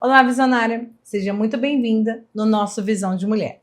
Olá, visionária! Seja muito bem-vinda no nosso Visão de Mulher.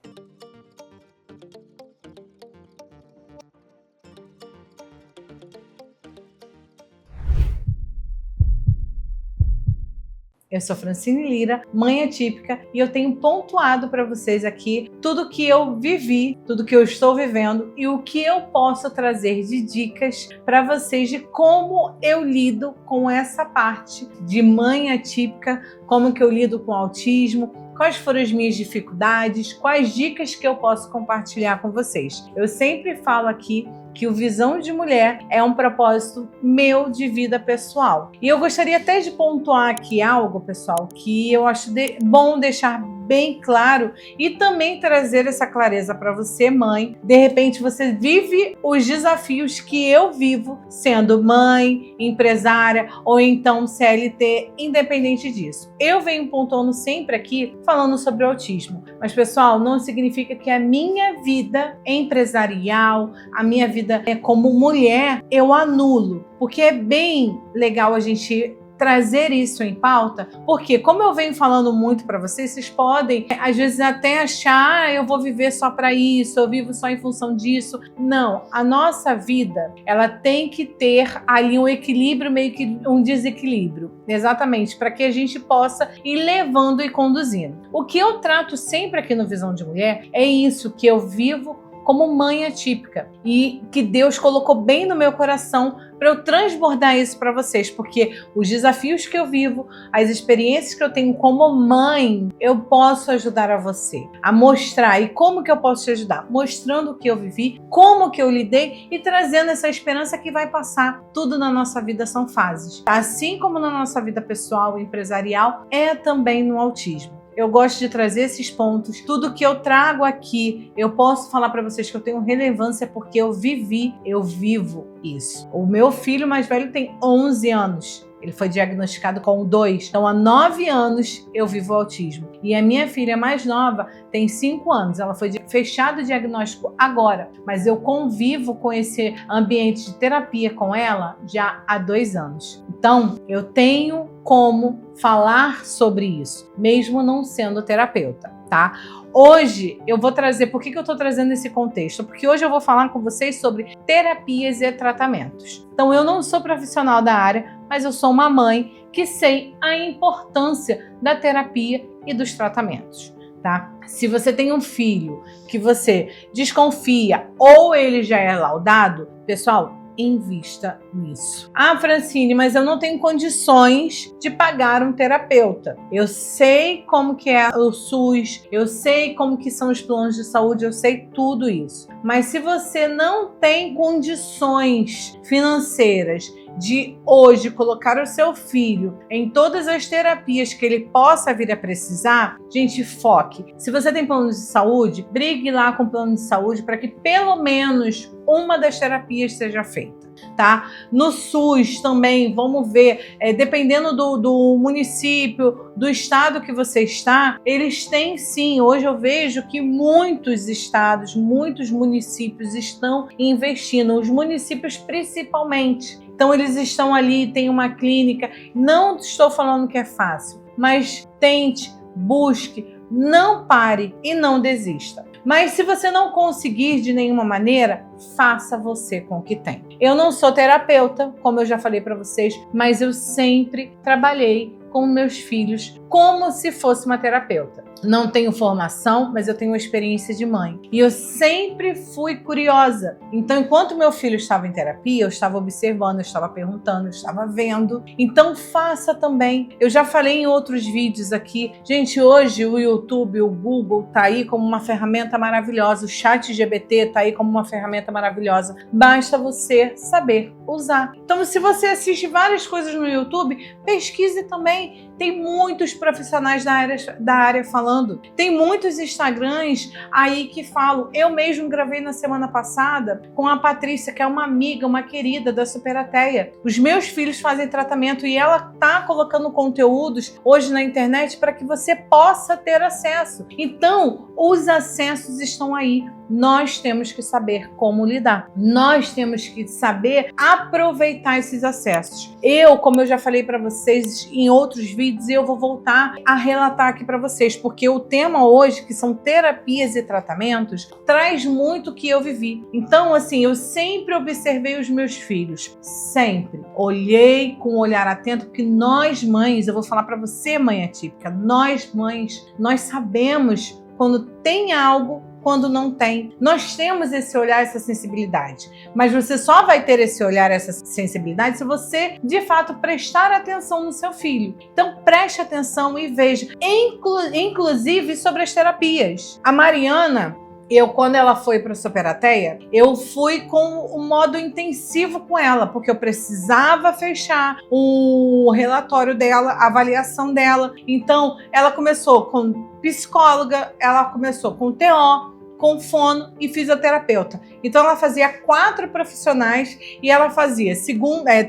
Eu sou Francine Lira, mãe atípica, e eu tenho pontuado para vocês aqui tudo que eu vivi, tudo que eu estou vivendo e o que eu posso trazer de dicas para vocês de como eu lido com essa parte de mãe atípica, como que eu lido com o autismo, quais foram as minhas dificuldades, quais dicas que eu posso compartilhar com vocês. Eu sempre falo aqui que o Visão de Mulher é um propósito meu de vida pessoal. E eu gostaria até de pontuar aqui algo, pessoal, que eu acho bom deixar bem claro e também trazer essa clareza para você, mãe. De repente você vive os desafios que eu vivo sendo mãe, empresária ou então CLT, independente disso. Eu venho pontuando sempre aqui falando sobre o autismo, mas pessoal, não significa que a minha vida empresarial, a minha vida como mulher, eu anulo, porque é bem legal a gente trazer isso em pauta, porque como eu venho falando muito para vocês, vocês podem às vezes até achar, eu vou viver só para isso, eu vivo só em função disso. Não, a nossa vida, ela tem que ter ali um equilíbrio, meio que um desequilíbrio, exatamente, para que a gente possa ir levando e conduzindo. O que eu trato sempre aqui no Visão de Mulher é isso, que eu vivo como mãe atípica e que Deus colocou bem no meu coração para eu transbordar isso para vocês, porque os desafios que eu vivo, as experiências que eu tenho como mãe, eu posso ajudar a você a mostrar. E como que eu posso te ajudar? Mostrando o que eu vivi, como que eu lidei e trazendo essa esperança que vai passar. Tudo na nossa vida são fases. Assim como na nossa vida pessoal e empresarial, é também no autismo. Eu gosto de trazer esses pontos. Tudo que eu trago aqui, eu posso falar para vocês que eu tenho relevância porque eu vivo isso. O meu filho mais velho tem 11 anos. Ele foi diagnosticado com 2. Então, há 9 anos eu vivo autismo. E a minha filha mais nova tem 5 anos. Ela foi fechado o diagnóstico agora. Mas eu convivo com esse ambiente de terapia com ela já há 2 anos. Então, eu tenho como falar sobre isso, mesmo não sendo terapeuta, tá? Hoje eu vou trazer, por que eu estou trazendo esse contexto? Porque hoje eu vou falar com vocês sobre terapias e tratamentos. Então eu não sou profissional da área, mas eu sou uma mãe que sei a importância da terapia e dos tratamentos, tá? Se você tem um filho que você desconfia ou ele já é laudado, pessoal, invista nisso. Ah, Francine, mas eu não tenho condições de pagar um terapeuta. Eu sei como que é o SUS, eu sei como que são os planos de saúde, eu sei tudo isso. Mas se você não tem condições financeiras de hoje colocar o seu filho em todas as terapias que ele possa vir a precisar, gente, foque. Se você tem plano de saúde, brigue lá com o plano de saúde para que pelo menos uma das terapias seja feita, tá? No SUS também, vamos ver, dependendo do município, do estado que você está, eles têm sim, hoje eu vejo que muitos estados, muitos municípios estão investindo, os municípios principalmente. Então eles estão ali, tem uma clínica, não estou falando que é fácil, mas tente, busque, não pare e não desista. Mas se você não conseguir de nenhuma maneira, faça você com o que tem. Eu não sou terapeuta, como eu já falei para vocês, mas eu sempre trabalhei com meus filhos como se fosse uma terapeuta. Não tenho formação, mas eu tenho experiência de mãe. E eu sempre fui curiosa. Então, enquanto meu filho estava em terapia, eu estava observando, eu estava perguntando, eu estava vendo. Então, faça também. Eu já falei em outros vídeos aqui. Gente, hoje o YouTube, o Google tá aí como uma ferramenta maravilhosa. O ChatGPT tá aí como uma ferramenta maravilhosa. Basta você saber usar. Então, se você assiste várias coisas no YouTube, pesquise também. Tem muitos profissionais da área falando. Tem muitos Instagrams aí que falam. Eu mesmo gravei na semana passada com a Patrícia, que é uma amiga, uma querida da Superateia. Os meus filhos fazem tratamento e ela tá colocando conteúdos hoje na internet para que você possa ter acesso. Então, os acessos estão aí. Nós temos que saber como lidar. Nós temos que saber aproveitar esses acessos. Eu, como eu já falei para vocês em outros vídeos, vídeos e eu vou voltar a relatar aqui para vocês, porque o tema hoje, que são terapias e tratamentos, traz muito o que eu vivi. Então, assim, eu sempre observei os meus filhos, sempre. Olhei com um olhar atento, porque nós mães, eu vou falar para você, mãe atípica, nós mães, nós sabemos quando tem algo, quando não tem. Nós temos esse olhar, essa sensibilidade. Mas você só vai ter esse olhar, essa sensibilidade, se você, de fato, prestar atenção no seu filho. Então, preste atenção e veja. Inclusive, sobre as terapias. A Mariana, quando ela foi para a Soperateia, eu fui com um modo intensivo com ela, porque eu precisava fechar o relatório dela, a avaliação dela. Então, ela começou com psicóloga, ela começou com TO, com fono e fisioterapeuta. Então ela fazia 4 profissionais e ela fazia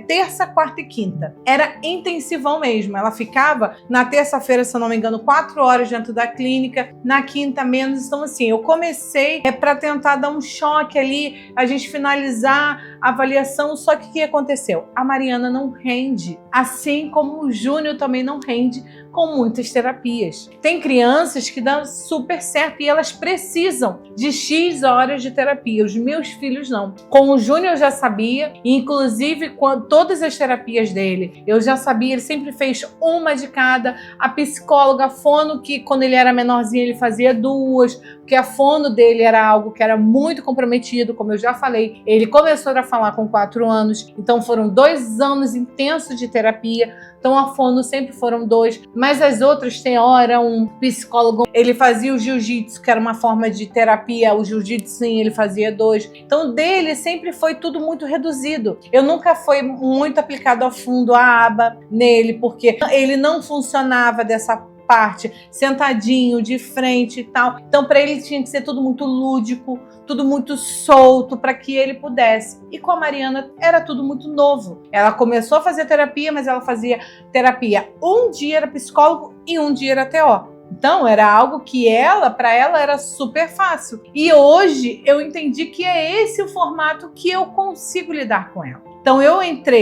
terça, quarta e quinta. Era intensivão mesmo. Ela ficava na terça-feira, se eu não me engano, 4 horas dentro da clínica, na quinta menos. Então assim, eu comecei para tentar dar um choque ali, a gente finalizar a avaliação, só que o que aconteceu? A Mariana não rende, assim como o Júnior também não rende com muitas terapias. Tem crianças que dão super certo e elas precisam de X horas de terapia. Os meus filhos não. Com o Júnior eu já sabia, inclusive com todas as terapias dele, eu já sabia, ele sempre fez uma de cada. A psicóloga, a fono, que quando ele era menorzinho ele fazia 2, porque a fono dele era algo que era muito comprometido, como eu já falei. Ele começou a falar com 4 anos, então foram 2 anos intensos de terapia. Então a fono sempre foram 2, mas as outras tem hora um psicólogo, ele fazia o jiu-jitsu, que era uma forma de terapia, o jiu-jitsu sim, ele fazia 2. Então dele sempre foi tudo muito reduzido. Eu nunca fui muito aplicado a fundo a aba nele, porque ele não funcionava dessa parte, sentadinho, de frente e tal. Então, para ele tinha que ser tudo muito lúdico, tudo muito solto, para que ele pudesse. E com a Mariana era tudo muito novo. Ela começou a fazer terapia, mas ela fazia terapia. Um dia era psicólogo e um dia era TO. Então, era algo que para ela era super fácil. E hoje eu entendi que é esse o formato que eu consigo lidar com ela. Então eu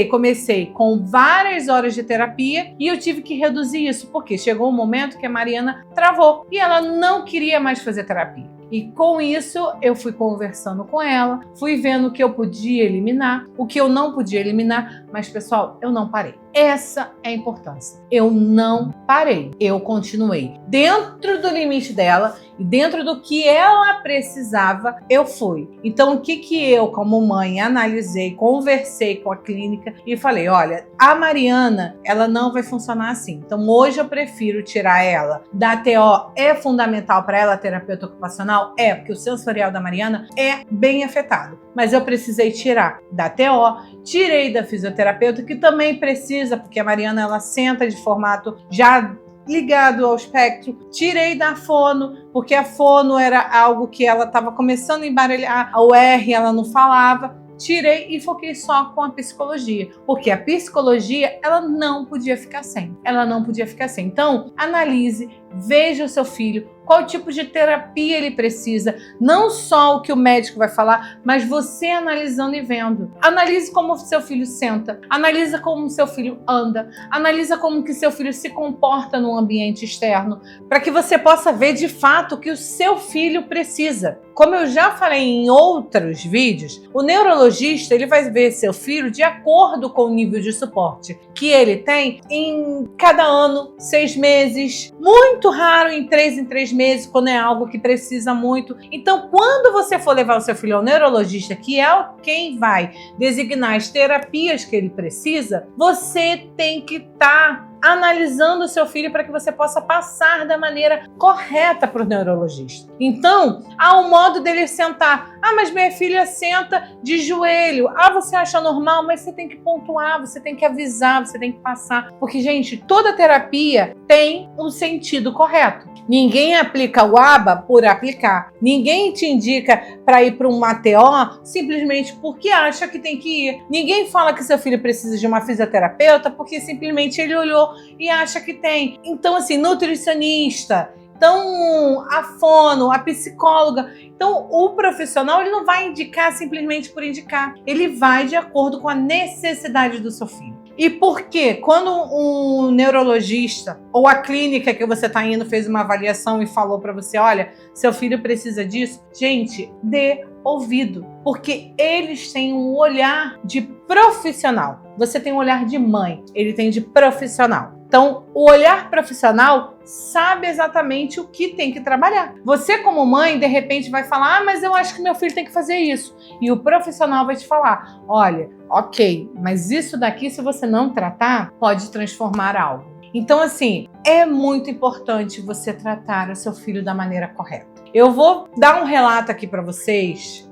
comecei com várias horas de terapia e eu tive que reduzir isso, porque chegou um momento que a Mariana travou e ela não queria mais fazer terapia. E com isso eu fui conversando com ela, fui vendo o que eu podia eliminar, o que eu não podia eliminar, mas pessoal, eu não parei. Essa é a importância. Eu não parei, eu continuei. Dentro do limite dela e dentro do que ela precisava, eu fui. Então o que eu, como mãe, analisei, conversei com a clínica e falei, olha, a Mariana, ela não vai funcionar assim. Então hoje eu prefiro tirar ela da TO. É fundamental para ela, terapeuta ocupacional? É, porque o sensorial da Mariana é bem afetado. Mas eu precisei tirar da TO, tirei da fisioterapeuta, que também precisa, porque a Mariana ela senta de formato já ligado ao espectro. Tirei da fono, porque a fono era algo que ela estava começando a embaralhar, o R ela não falava. Tirei e foquei só com a psicologia, porque a psicologia ela não podia ficar sem. Ela não podia ficar sem. Então, analise, veja o seu filho, qual tipo de terapia ele precisa, não só o que o médico vai falar, mas você analisando e vendo. Analise como o seu filho senta, analisa como o seu filho anda, analisa como que seu filho se comporta no ambiente externo, para que você possa ver de fato o que o seu filho precisa. Como eu já falei em outros vídeos, o neurologista ele vai ver seu filho de acordo com o nível de suporte que ele tem em cada ano, 6 meses, muito raro em 3 meses, quando é algo que precisa muito. Então, quando você for levar o seu filho ao neurologista, que é quem vai designar as terapias que ele precisa, você tem que estar analisando o seu filho para que você possa passar da maneira correta para o neurologista. Então, há um modo dele sentar. Ah, mas minha filha senta de joelho. Ah, você acha normal? Mas você tem que pontuar, você tem que avisar, você tem que passar. Porque, gente, toda terapia tem um sentido correto. Ninguém aplica o ABA por aplicar. Ninguém te indica para ir para uma TO simplesmente porque acha que tem que ir. Ninguém fala que seu filho precisa de uma fisioterapeuta porque simplesmente ele olhou e acha que tem. Então, assim, nutricionista, então a fono, a psicóloga. Então, o profissional ele não vai indicar simplesmente por indicar. Ele vai de acordo com a necessidade do seu filho. E por quê? Quando um neurologista ou a clínica que você está indo fez uma avaliação e falou para você, olha, seu filho precisa disso, gente, dê ouvido, porque eles têm um olhar de profissional. Você tem um olhar de mãe, ele tem de profissional. Então, o olhar profissional sabe exatamente o que tem que trabalhar. Você, como mãe, de repente vai falar, mas eu acho que meu filho tem que fazer isso. E o profissional vai te falar, olha, ok, mas isso daqui, se você não tratar, pode transformar algo. Então, assim, é muito importante você tratar o seu filho da maneira correta. Eu vou dar um relato aqui para vocês,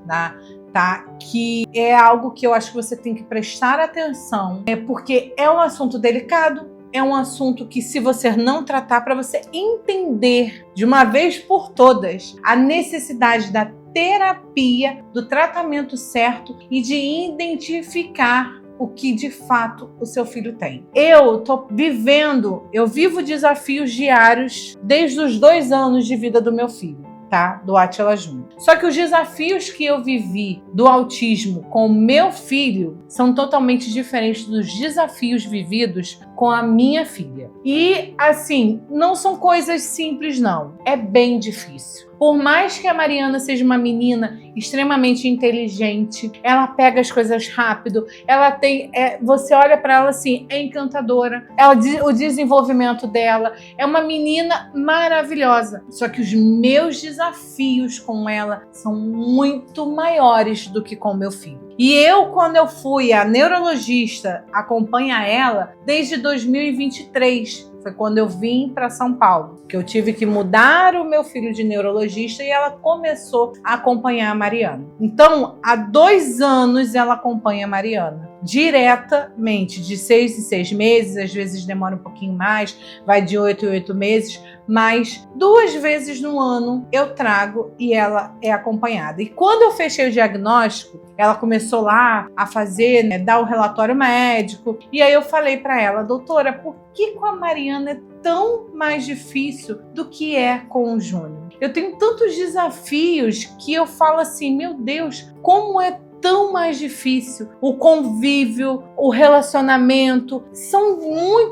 tá? Que é algo que eu acho que você tem que prestar atenção, porque é um assunto delicado, é um assunto que, se você não tratar, para você entender de uma vez por todas a necessidade da terapia, do tratamento certo e de identificar o que de fato o seu filho tem. Eu vivo desafios diários desde os 2 anos de vida do meu filho, tá? Do Átila Júnior. Só que os desafios que eu vivi do autismo com o meu filho são totalmente diferentes dos desafios vividos com a minha filha. E, assim, não são coisas simples, não. É bem difícil. Por mais que a Mariana seja uma menina extremamente inteligente, ela pega as coisas rápido, ela tem, você olha para ela assim, é encantadora, o desenvolvimento dela é uma menina maravilhosa. Só que os meus desafios com ela são muito maiores do que com o meu filho. E eu, quando eu fui a neurologista acompanhar ela, desde 2023, foi quando eu vim para São Paulo, que eu tive que mudar o meu filho de neurologista e ela começou a acompanhar a Mariana. Então, há 2 anos ela acompanha a Mariana diretamente, de 6 em 6 meses, às vezes demora um pouquinho mais, vai de 8 em 8 meses, mas 2 vezes no ano eu trago e ela é acompanhada. E quando eu fechei o diagnóstico, ela começou lá a fazer, dar o relatório médico, e aí eu falei para ela, doutora, por que com a Mariana é tão mais difícil do que é com o Júnior? Eu tenho tantos desafios que eu falo assim, meu Deus, como é tão mais difícil. O convívio, o relacionamento,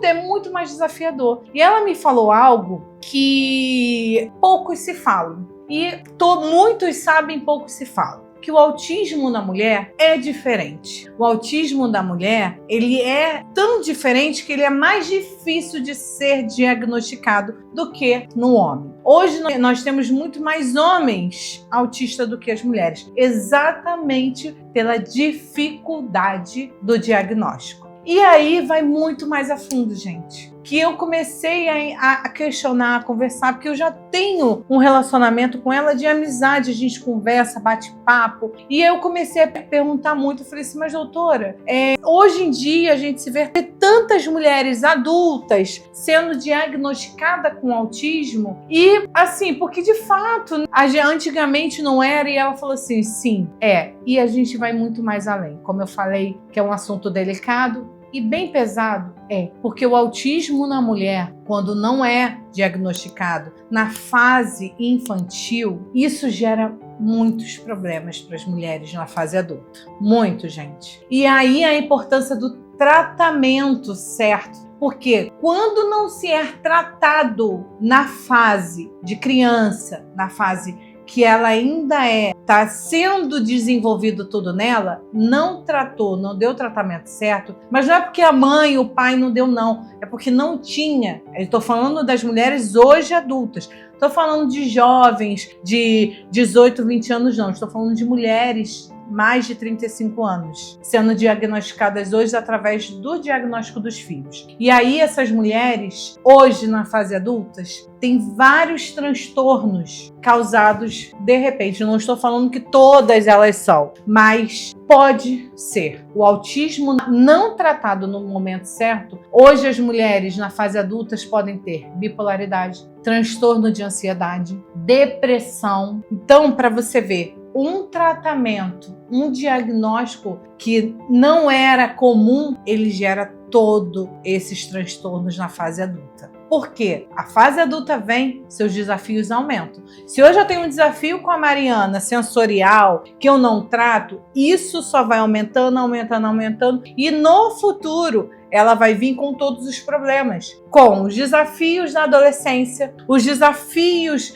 é muito mais desafiador. E ela me falou algo que poucos se falam. E muitos sabem, poucos se falam. Que o autismo na mulher é diferente. O autismo da mulher, ele é tão diferente que ele é mais difícil de ser diagnosticado do que no homem. Hoje nós temos muito mais homens autistas do que as mulheres, exatamente pela dificuldade do diagnóstico. E aí vai muito mais a fundo, gente. Que eu comecei a questionar, a conversar, porque eu já tenho um relacionamento com ela de amizade, a gente conversa, bate papo, e eu comecei a perguntar muito, eu falei assim, mas doutora, hoje em dia a gente se vê tantas mulheres adultas sendo diagnosticadas com autismo, e assim, porque de fato, antigamente não era, e ela falou assim, sim, e a gente vai muito mais além, como eu falei, que é um assunto delicado, e bem pesado, porque o autismo na mulher, quando não é diagnosticado na fase infantil, isso gera muitos problemas para as mulheres na fase adulta. Muito, gente. E aí a importância do tratamento certo. Porque quando não se é tratado na fase de criança, na fase que ela ainda está sendo desenvolvido tudo nela, não tratou, não deu o tratamento certo, mas não é porque a mãe, o pai não deu, não. É porque não tinha. Eu estou falando das mulheres hoje adultas. Estou falando de jovens de 18, 20 anos, não. Estou falando de mulheres mais de 35 anos, sendo diagnosticadas hoje através do diagnóstico dos filhos. E aí essas mulheres, hoje na fase adultas, têm vários transtornos causados de repente. Não estou falando que todas elas são, mas pode ser. O autismo não tratado no momento certo, hoje as mulheres na fase adultas podem ter bipolaridade, transtorno de ansiedade, depressão. Então, para você ver, um tratamento, um diagnóstico que não era comum, ele gera todos esses transtornos na fase adulta. Por quê? A fase adulta vem, seus desafios aumentam. Se hoje eu tenho um desafio com a Mariana sensorial que eu não trato, isso só vai aumentando, aumentando, aumentando. E no futuro, ela vai vir com todos os problemas, com os desafios da adolescência, os desafios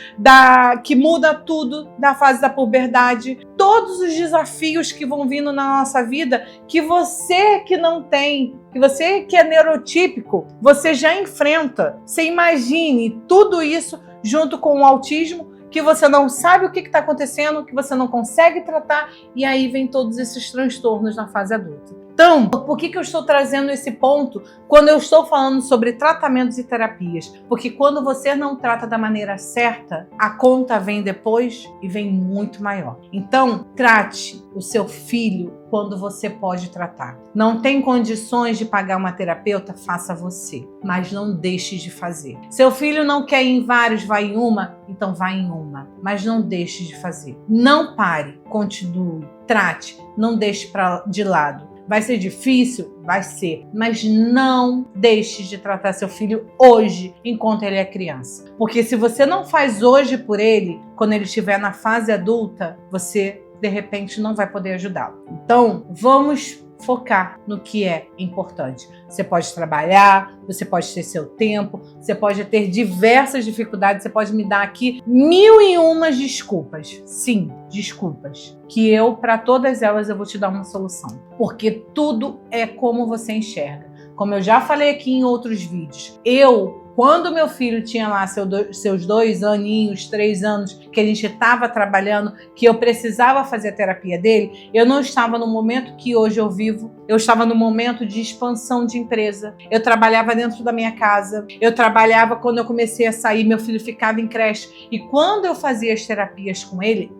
que muda tudo da fase da puberdade, todos os desafios que vão vindo na nossa vida, que você que não tem, que você que é neurotípico, você já enfrenta. Você imagine tudo isso junto com o autismo, que você não sabe o que está acontecendo, que você não consegue tratar, e aí vem todos esses transtornos na fase adulta. Então, por que eu estou trazendo esse ponto quando eu estou falando sobre tratamentos e terapias? Porque quando você não trata da maneira certa, a conta vem depois e vem muito maior. Então, trate o seu filho quando você pode tratar. Não tem condições de pagar uma terapeuta? Faça você, mas não deixe de fazer. Seu filho não quer ir em vários, vai em uma? Então vai em uma, mas não deixe de fazer. Não pare, continue, trate, não deixe de lado. Vai ser difícil? Vai ser. Mas não deixe de tratar seu filho hoje, enquanto ele é criança. Porque se você não faz hoje por ele, quando ele estiver na fase adulta, você, de repente, não vai poder ajudá-lo. Então, vamos focar no que é importante. Você pode trabalhar, você pode ter seu tempo, você pode ter diversas dificuldades, você pode me dar aqui 1001 desculpas. Sim, desculpas. Que para todas elas, eu vou te dar uma solução. Porque tudo é como você enxerga. Como eu já falei aqui em outros vídeos, quando meu filho tinha lá seus 2 aninhos, 3 anos, que a gente estava trabalhando, que eu precisava fazer a terapia dele, eu não estava no momento que hoje eu vivo, eu estava no momento de expansão de empresa. Eu trabalhava dentro da minha casa, eu trabalhava quando eu comecei a sair, meu filho ficava em creche. E quando eu fazia as terapias com ele,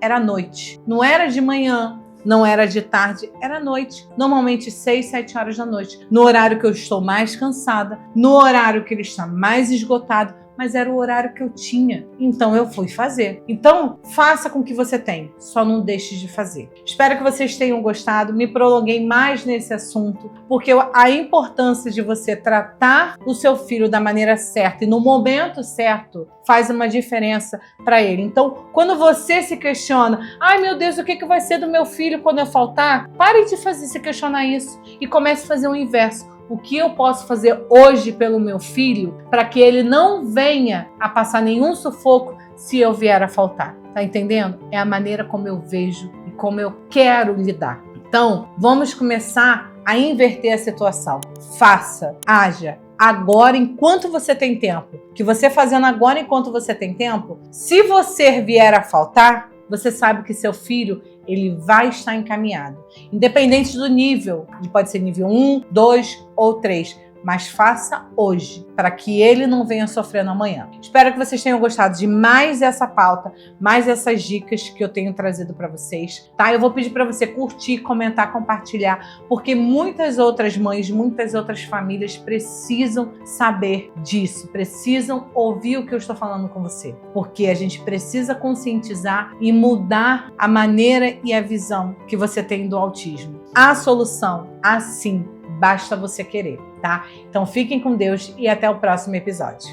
era à noite, não era de manhã. Não era de tarde, era noite. Normalmente 6, 7 horas da noite. No horário que eu estou mais cansada, no horário que ele está mais esgotado, mas era o horário que eu tinha. Então eu fui fazer. Então faça com o que você tem, só não deixe de fazer. Espero que vocês tenham gostado. Me prolonguei mais nesse assunto, porque a importância de você tratar o seu filho da maneira certa e no momento certo faz uma diferença para ele. Então, quando você se questiona, ai meu Deus, o que vai ser do meu filho quando eu faltar? Pare de se questionar isso e comece a fazer o inverso. O que eu posso fazer hoje pelo meu filho para que ele não venha a passar nenhum sufoco se eu vier a faltar? Tá entendendo? É a maneira como eu vejo e como eu quero lidar. Então, vamos começar a inverter a situação. Faça, haja agora enquanto você tem tempo. O que você fazendo agora enquanto você tem tempo, se você vier a faltar, você sabe que seu filho ele vai estar encaminhado. Independente do nível, pode ser nível 1, 2 ou 3. Mas faça hoje, para que ele não venha sofrendo amanhã. Espero que vocês tenham gostado de mais essa pauta, mais essas dicas que eu tenho trazido para vocês, tá? Eu vou pedir para você curtir, comentar, compartilhar, porque muitas outras mães, muitas outras famílias precisam saber disso, precisam ouvir o que eu estou falando com você, porque a gente precisa conscientizar e mudar a maneira e a visão que você tem do autismo. A solução, assim, basta você querer, tá? Então fiquem com Deus e até o próximo episódio.